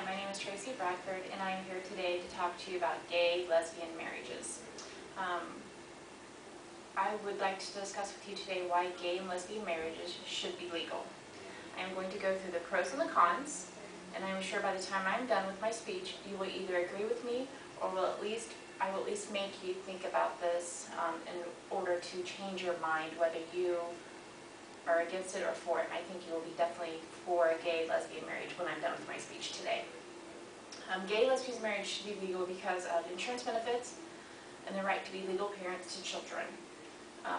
my name is Tracy Bradford, and I am here today to talk to you about gay, lesbian marriages. I would like to discuss with you today why gay and lesbian marriages should be legal. I am going to go through the pros and the cons, and I am sure by the time I'm done with my speech, you will either agree with me or I will at least make you think about this in order to change your mind whether you are against it or for it. I think you will be definitely for a gay lesbian marriage when I'm done with my speech today. Gay lesbian marriage should be legal because of insurance benefits and the right to be legal parents to children.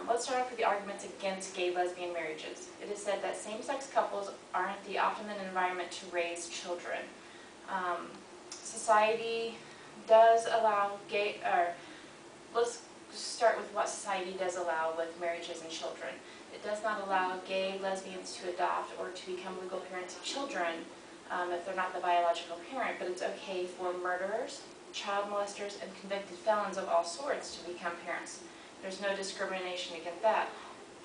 Let's start off with the arguments against gay lesbian marriages. It is said that same-sex couples aren't the optimum environment to raise children. Society does allow let's start with what society does allow with marriages and children. It does not allow gay lesbians to adopt or to become legal parents of children if they're not the biological parent, but it's okay for murderers, child molesters, and convicted felons of all sorts to become parents. There's no discrimination against that.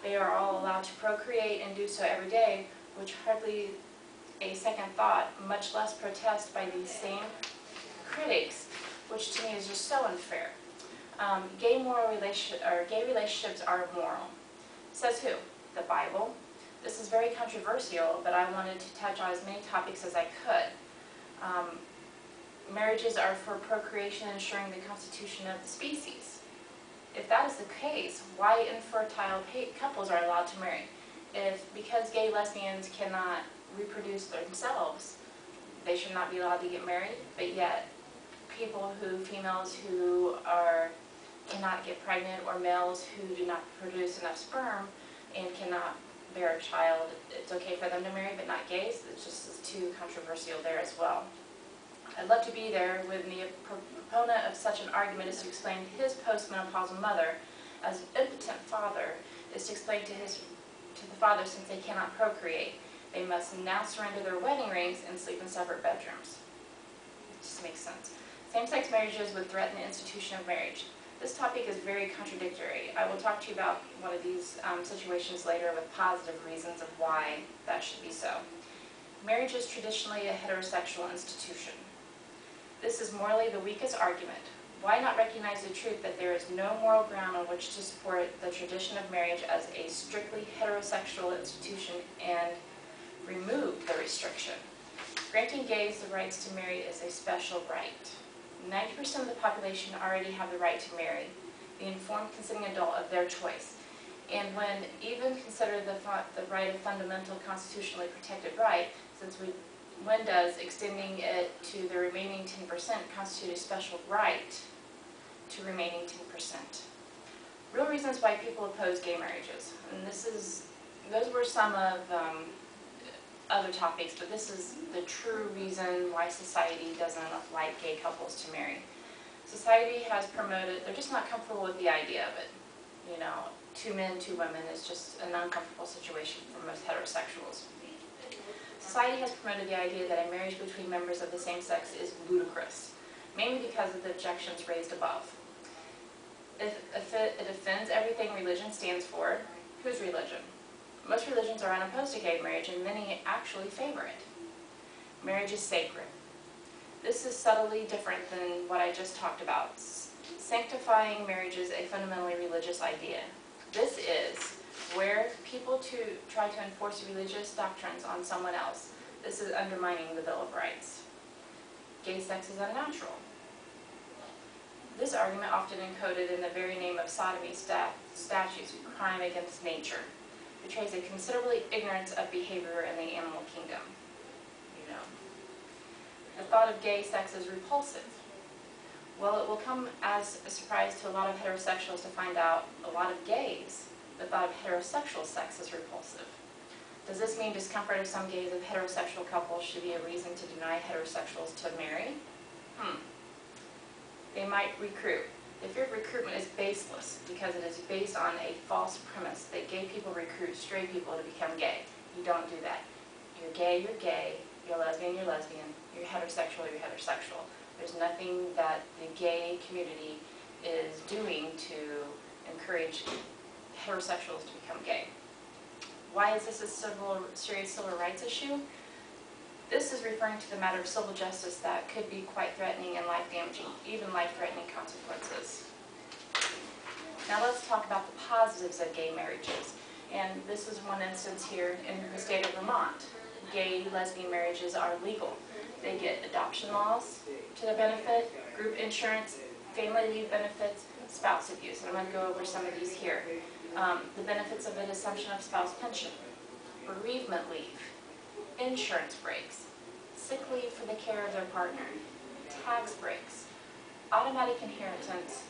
They are all allowed to procreate and do so every day, which hardly a second thought, much less protest by these same critics, which to me is just so unfair. Gay relationships are immoral. Says who? The Bible. This is very controversial, but I wanted to touch on as many topics as I could. Marriages are for procreation, ensuring the constitution of the species. If that is the case, why infertile couples are allowed to marry? Because gay lesbians cannot reproduce themselves, they should not be allowed to get married, but yet females who cannot get pregnant, or males who do not produce enough sperm and cannot bear a child, it's okay for them to marry, but not gays. It's just too controversial there as well. I'd love to be there when the proponent of such an argument is to explain to his postmenopausal mother, as an impotent father, is to explain to the father, since they cannot procreate, they must now surrender their wedding rings and sleep in separate bedrooms. It just makes sense. Same-sex marriages would threaten the institution of marriage. This topic is very contradictory. I will talk to you about one of these situations later with positive reasons of why that should be so. Marriage is traditionally a heterosexual institution. This is morally the weakest argument. Why not recognize the truth that there is no moral ground on which to support the tradition of marriage as a strictly heterosexual institution and remove the restriction? Granting gays the rights to marry is a special right. 90% of the population already have the right to marry, the informed consenting adult of their choice. And when even considered the right a fundamental constitutionally protected right, when does extending it to the remaining 10% constitute a special right to remaining 10%? Real reasons why people oppose gay marriages. And those were some of other topics, but this is the true reason why society doesn't like gay couples to marry. Society has promoted, they're just not comfortable with the idea of it. You know, 2 men, 2 women is just an uncomfortable situation for most heterosexuals. Society has promoted the idea that a marriage between members of the same sex is ludicrous, mainly because of the objections raised above. If it offends everything religion stands for, whose religion? Most religions are unopposed to gay marriage, and many actually favor it. Marriage is sacred. This is subtly different than what I just talked about. Sanctifying marriage is a fundamentally religious idea. This is where people try to enforce religious doctrines on someone else. This is undermining the Bill of Rights. Gay sex is unnatural. This argument, often encoded in the very name of sodomy statutes, crime against nature, betrays a considerable ignorance of behavior in the animal kingdom. You know, the thought of gay sex is repulsive. Well, it will come as a surprise to a lot of heterosexuals to find out a lot of gays, the thought of heterosexual sex is repulsive. Does this mean discomfort of some gays of heterosexual couples should be a reason to deny heterosexuals to marry? They might recruit. The fear of recruitment is baseless because it is based on a false premise that gay people recruit straight people to become gay. You don't do that. You're gay, you're gay. You're lesbian, you're lesbian. You're heterosexual, you're heterosexual. There's nothing that the gay community is doing to encourage heterosexuals to become gay. Why is this a serious civil rights issue? This is referring to the matter of civil justice that could be quite threatening and life-damaging, even life-threatening consequences. Now let's talk about the positives of gay marriages. And this is one instance here in the state of Vermont. Gay, lesbian marriages are legal. They get adoption laws to their benefit, group insurance, family leave benefits, spouse abuse. And I'm going to go over some of these here. The benefits of an assumption of spouse pension, bereavement leave, insurance breaks, sick leave for the care of their partner, tax breaks, automatic inheritance,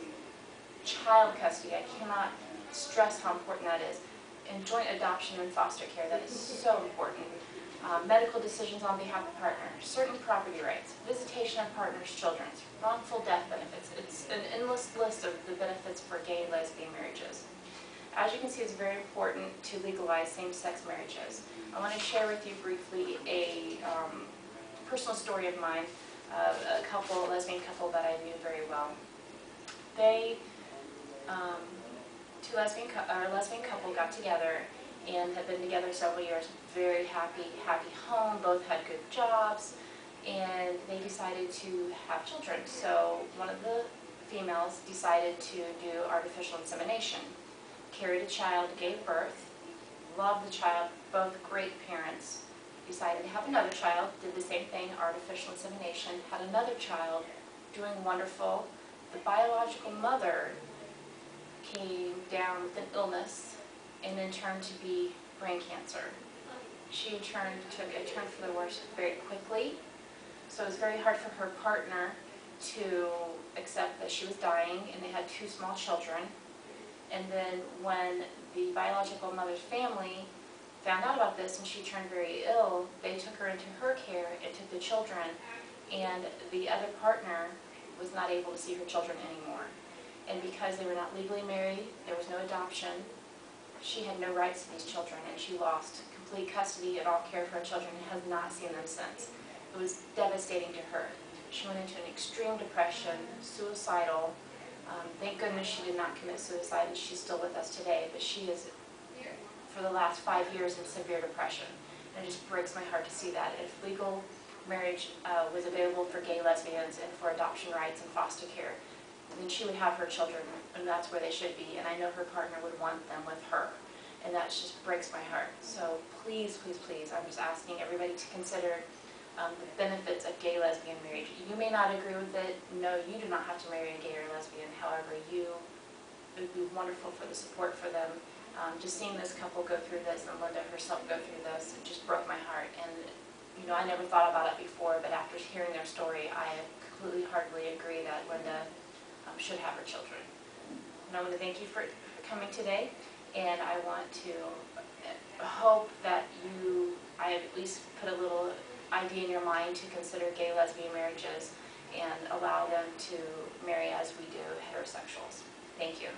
child custody. I cannot stress how important that is. And joint adoption and foster care, that is so important. Medical decisions on behalf of partner, certain property rights, visitation of partners' children, wrongful death benefits. It's an endless list of the benefits for gay and lesbian marriages. As you can see, it's very important to legalize same-sex marriages. I want to share with you briefly a personal story of mine, a lesbian couple that I knew very well. They, lesbian couple got together and had been together several years, very happy home, both had good jobs, and they decided to have children. So one of the females decided to do artificial insemination, carried a child, gave birth, loved the child, both great parents, decided to have another child, did the same thing, artificial insemination, had another child, doing wonderful. The biological mother came down with an illness and then turned to be brain cancer. She took a turn for the worse very quickly, so it was very hard for her partner to accept that she was dying, and they had 2 small children. And then when the biological mother's family found out about this and she turned very ill, they took her into her care and took the children, and the other partner was not able to see her children anymore. And because they were not legally married, there was no adoption, she had no rights to these children, and she lost complete custody and all care for her children and has not seen them since. It was devastating to her. She went into an extreme depression, suicidal. Thank goodness she did not commit suicide, and she's still with us today, but she is, for the last 5 years, in severe depression. And it just breaks my heart to see that. If legal marriage was available for gay lesbians and for adoption rights and foster care, then she would have her children, and that's where they should be, and I know her partner would want them with her, and that just breaks my heart. So please, please, please, I'm just asking everybody to consider the benefits of gay-lesbian marriage. You may not agree with it. No, you do not have to marry a gay or lesbian. However, it would be wonderful for the support for them. Just seeing this couple go through this, and Linda herself go through this, it just broke my heart. And you know, I never thought about it before, but after hearing their story, I completely, heartily agree that Linda should have her children. And I want to thank you for coming today, and I want to hope that I have at least put a little idea in your mind to consider gay lesbian marriages and allow them to marry as we do heterosexuals. Thank you.